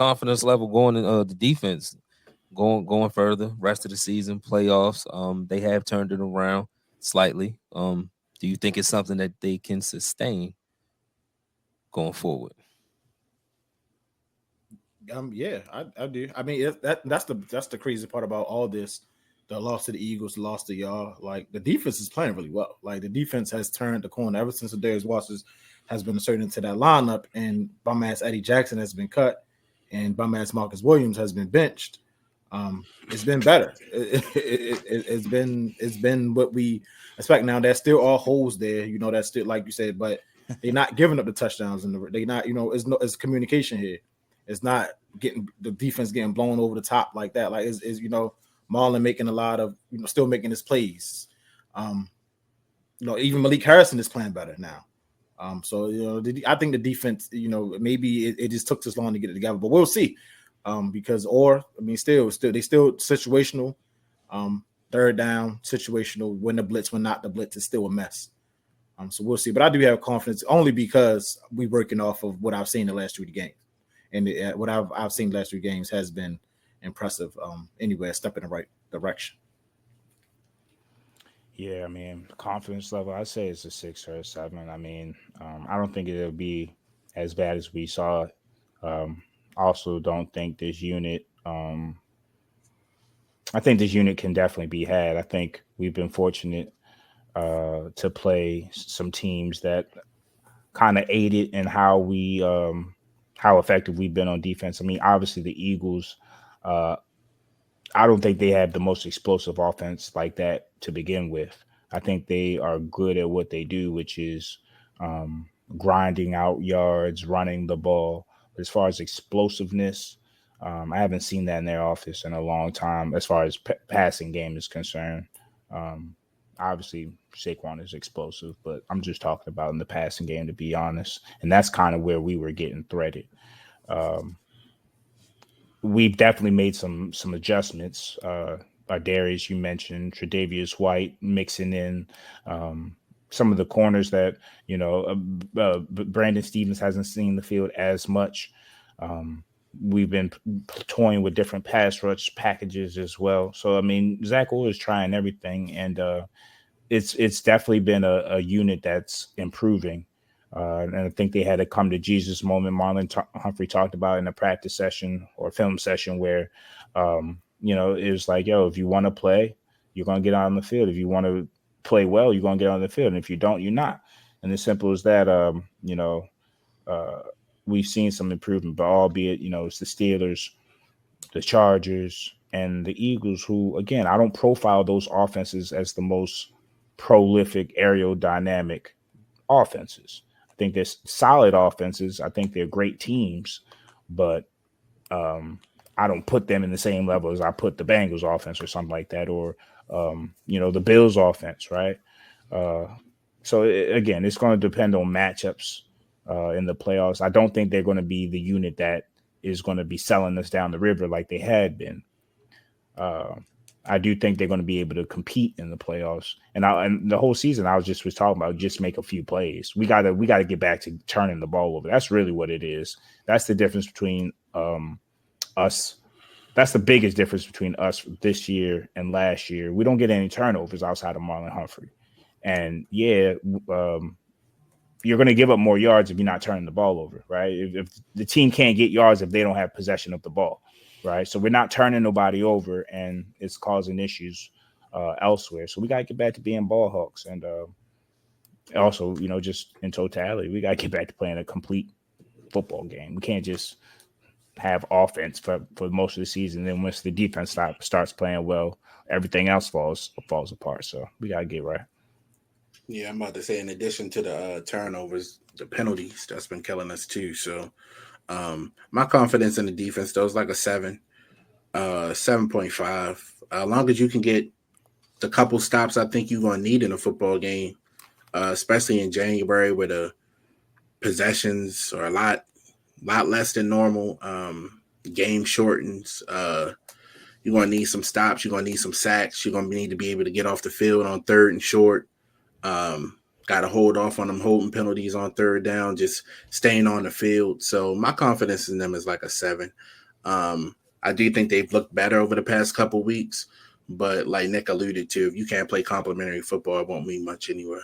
confidence level going in the defense going further, rest of the season, playoffs. They have turned it around slightly. Do you think it's something that they can sustain going forward? Yeah, I do. I mean, that's the crazy part about all this. The loss to the Eagles, the loss to y'all. Like the defense is playing really well. Like the defense has turned the corner ever since the Darius Waters has been inserted into that lineup, and bum ass Eddie Jackson has been cut, and bum ass Marcus Williams has been benched. It's been better. It's been what we expect. Now there's still all holes there. You know, that's still like you said, but they're not giving up the touchdowns, and they not. You know, it's communication here. It's not getting the defense getting blown over the top like that. Like is Marlon making a lot of still making his plays. Even Malik Harrison is playing better now. So I think the defense, maybe it just took this long to get it together, but we'll see. Because still they still situational. Third down situational. When the blitz, when not the blitz is still a mess. So we'll see. But I do have confidence only because we're working off of what I've seen the last 3 games. And what I've seen the last 3 games has been impressive. Anyway, a step in the right direction. Yeah, I mean, confidence level, I'd say it's a 6 or a 7. I mean, I don't think it'll be as bad as we saw. Also, don't think this unit. I think this unit can definitely be had. I think we've been fortunate to play some teams that kind of aided in how effective we've been on defense. I mean, obviously the Eagles, I don't think they have the most explosive offense like that to begin with. I think they are good at what they do, which is grinding out yards, running the ball. But as far as explosiveness, I haven't seen that in their office in a long time as far as passing game is concerned. Obviously, Saquon is explosive, but I'm just talking about in the passing game, to be honest. And that's kind of where we were getting threaded. We've definitely made some adjustments. Darius, you mentioned Tre'Davious White mixing in some of the corners that Brandon Stevens hasn't seen the field as much. We've been toying with different pass rush packages as well. So I mean, Zach Orr is trying everything, and it's definitely been a unit that's improving. And I think they had a come to Jesus moment. Humphrey talked about in a practice session or film session where, it was like, yo, if you want to play, you're going to get on the field. If you want to play well, you're going to get on the field. And if you don't, you're not. And as simple as that, we've seen some improvement, but albeit, it's the Steelers, the Chargers, and the Eagles who, again, I don't profile those offenses as the most prolific aerodynamic offenses. I think they're solid offenses. I think they're great teams, but I don't put them in the same level as I put the Bengals offense or something like that, or the Bills offense, right? So again, it's going to depend on matchups in the playoffs. I don't think they're going to be the unit that is going to be selling us down the river like they had been. I do think they're going to be able to compete in the playoffs, and the whole season I was talking about just make a few plays. We got to get back to turning the ball over. That's really what it is. That's the difference between us. That's the biggest difference between us this year and last year. We don't get any turnovers outside of Marlon Humphrey, and you're going to give up more yards if you're not turning the ball over, right? If the team can't get yards if they don't have possession of the ball. Right. So we're not turning nobody over, and it's causing issues elsewhere. So we got to get back to being ball hawks. And also, just in totality, we got to get back to playing a complete football game. We can't just have offense for most of the season. Then once the defense starts playing well, everything else falls apart. So we got to get right. Yeah, I'm about to say, in addition to the turnovers, the penalties, that's been killing us too. So my confidence in the defense, though, is like a 7, 7.5. As long as you can get the couple stops I think you're going to need in a football game, especially in January where the possessions are a lot less than normal. Game shortens. You're going to need some stops. You're going to need some sacks. You're going to need to be able to get off the field on 3rd and short. Kind got to hold off on them holding penalties on third down, just staying on the field. So my confidence in them is like a 7. I do think they've looked better over the past couple weeks, but like Nick alluded to, if you can't play complimentary football, it won't mean much anywhere.